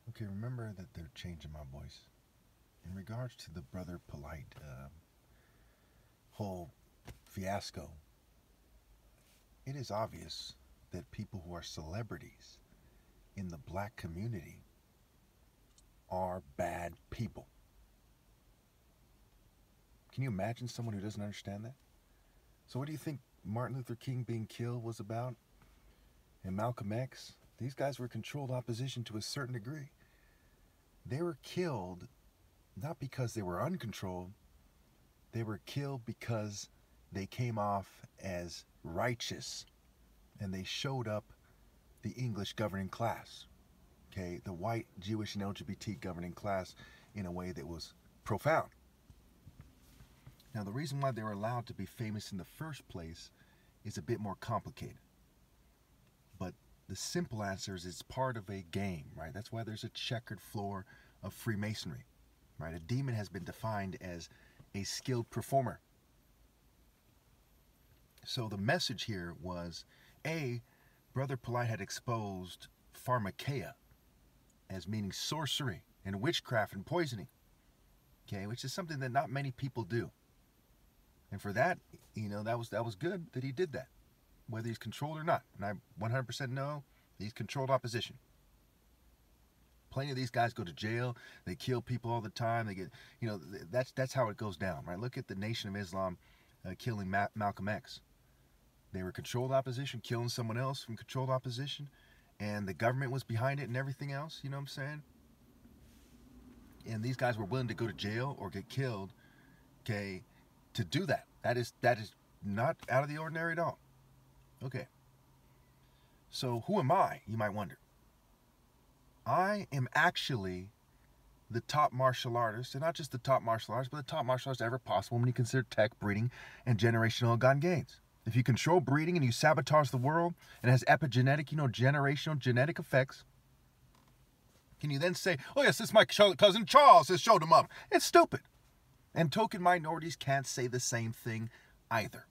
Okay, remember that they're changing my voice. In regards to the brother Polight whole fiasco, it is obvious that people who are celebrities in the black community are bad people. Can you imagine someone who doesn't understand that? So what do you think Martin Luther King being killed was about? And Malcolm X? These guys were controlled opposition to a certain degree. They were killed not because they were uncontrolled. They were killed because they came off as righteous and they showed up the English governing class, okay, the white, Jewish, and LGBT governing class in a way that was profound. Now, the reason why they were allowed to be famous in the first place is a bit more complicated. But the simple answer is it's part of a game, right? That's why there's a checkered floor of Freemasonry, right? A demon has been defined as a skilled performer. So the message here was, A, Brother Polight had exposed pharmakeia as meaning sorcery and witchcraft and poisoning, okay, which is something that not many people do. And for that, that was good that he did that, whether he's controlled or not. And I 100% know he's controlled opposition. Plenty of these guys go to jail. They kill people all the time. They get, that's how it goes down, right? Look at the Nation of Islam killing Malcolm X. They were controlled opposition, killing someone else from controlled opposition, and the government was behind it and everything else, you know what I'm saying? And these guys were willing to go to jail or get killed, okay, to do that. That is not out of the ordinary at all. Okay. So who am I, you might wonder? I am actually the top martial artist, and not just the top martial artist, but the top martial artist ever possible when you consider tech, breeding, and generational gun gains. If you control breeding and you sabotage the world and it has epigenetic, generational genetic effects, can you then say, oh yes, this is my cousin Charles has showed him up? It's stupid. And token minorities can't say the same thing either.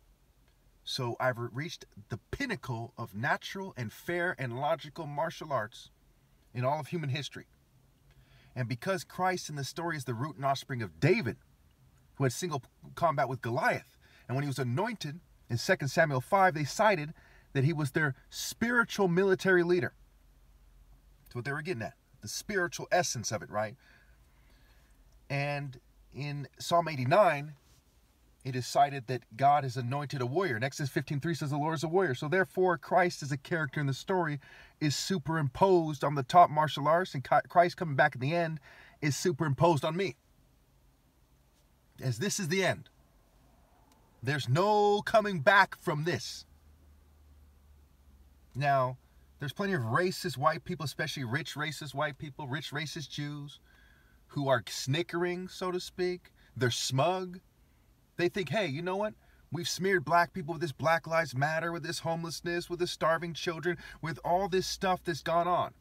So I've reached the pinnacle of natural and fair and logical martial arts in all of human history. And because Christ in the story is the root and offspring of David, who had single combat with Goliath, and when he was anointed in 2 Samuel 5, they cited that he was their spiritual military leader. That's what they were getting at, the spiritual essence of it, right? And in Psalm 89, it is cited that God has anointed a warrior. In Exodus 15:3 says the Lord is a warrior. So therefore, Christ as a character in the story is superimposed on the top martial arts, and Christ coming back at the end is superimposed on me. As this is the end. There's no coming back from this. Now, there's plenty of racist white people, especially rich racist white people, rich racist Jews, who are snickering, so to speak. They're smug. They think, hey, you know what? We've smeared black people with this Black Lives Matter, with this homelessness, with the starving children, with all this stuff that's gone on.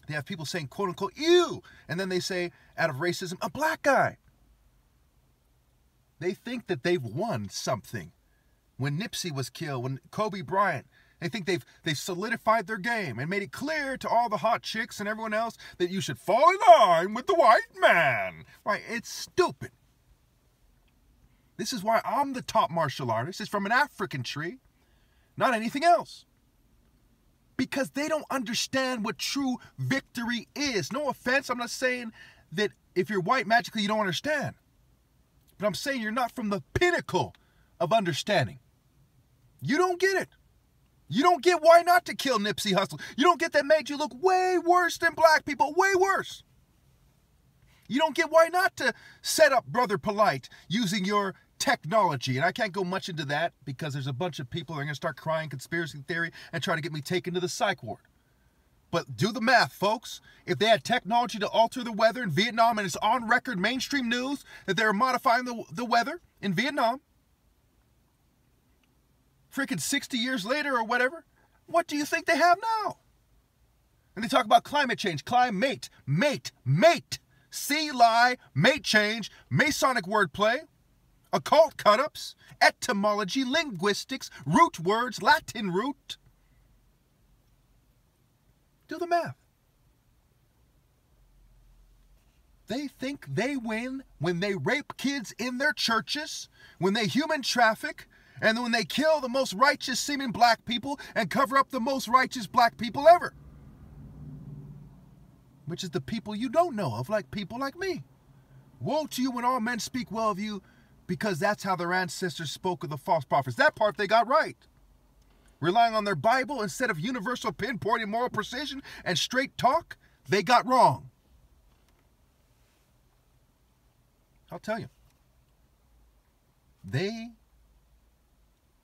They have people saying, quote unquote, ew. And then they say, out of racism, a black guy. They think that they've won something. When Nipsey was killed, when Kobe Bryant, they think they've solidified their game and made it clear to all the hot chicks and everyone else that you should fall in line with the white man. Right? It's stupid. This is why I'm the top martial artist. It's from an African tree, not anything else. Because they don't understand what true victory is. No offense, I'm not saying that if you're white, magically you don't understand. But I'm saying you're not from the pinnacle of understanding. You don't get it. You don't get why not to kill Nipsey Hussle. You don't get that made you look way worse than black people, way worse. You don't get why not to set up Brother Polight using your technology. And I can't go much into that because there's a bunch of people that are going to start crying conspiracy theory and try to get me taken to the psych ward. But do the math, folks. If they had technology to alter the weather in Vietnam, and it's on record mainstream news that they're modifying the weather in Vietnam, freaking 60 years later or whatever, what do you think they have now? And they talk about climate change, climate, mate, sea lie, mate change, Masonic wordplay, occult cut-ups, etymology, linguistics, root words, Latin root. Do the math. They think they win when they rape kids in their churches, when they human traffic, and when they kill the most righteous seeming black people and cover up the most righteous black people ever. Which is the people you don't know of, like people like me. Woe to you when all men speak well of you, because that's how their ancestors spoke of the false prophets. That part they got right. Relying on their Bible instead of universal pinpointing moral precision and straight talk, they got wrong. I'll tell you. They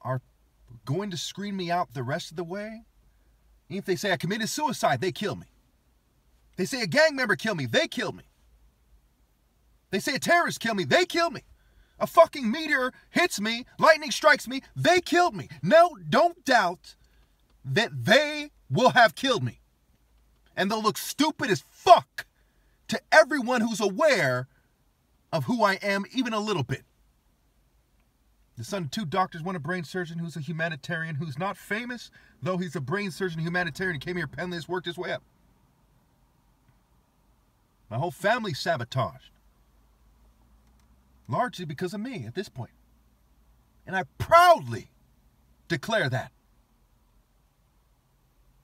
are going to screen me out the rest of the way. If they say I committed suicide, they kill me. They say a gang member killed me, they kill me. They say a terrorist killed me, they kill me. A fucking meteor hits me, lightning strikes me, they killed me. No, don't doubt that they will have killed me. And they'll look stupid as fuck to everyone who's aware of who I am, even a little bit. The son of 2 doctors, one a brain surgeon who's a humanitarian, who's not famous, though he's a brain surgeon humanitarian. He came here penniless, worked his way up. My whole family's sabotaged. Largely because of me at this point. And I proudly declare that.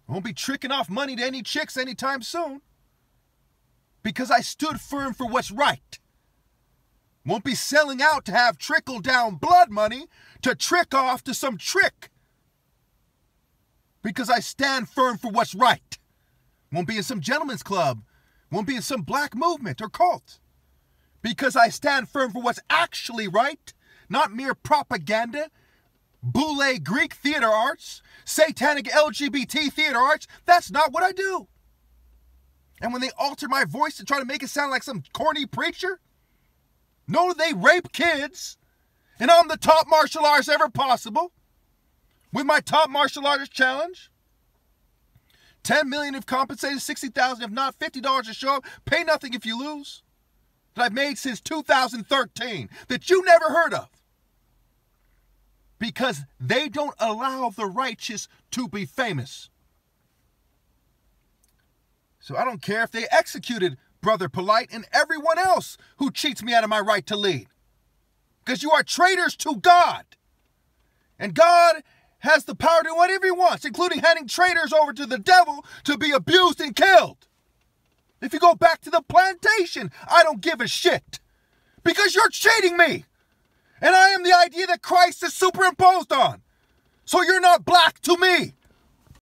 I won't be tricking off money to any chicks anytime soon. Because I stood firm for what's right. Won't be selling out to have trickle-down blood money to trick off to some trick. Because I stand firm for what's right. Won't be in some gentleman's club. Won't be in some black movement or cult. Because I stand firm for what's actually right, not mere propaganda, boule Greek theater arts, satanic LGBT theater arts. That's not what I do. And when they alter my voice to try to make it sound like some corny preacher, no, they rape kids, and I'm the top martial artist ever possible, with my top martial artist challenge. $10 million if compensated, $60,000 if not, $50 a show up, pay nothing if you lose. That I've made since 2013, that you never heard of. Because they don't allow the righteous to be famous. So I don't care if they executed Brother Polight and everyone else who cheats me out of my right to lead. Because you are traitors to God. And God has the power to do whatever he wants, including handing traitors over to the devil to be abused and killed. If you go back to the plantation, I don't give a shit. Because you're cheating me. And I am the idea that Christ is superimposed on. So you're not black to me.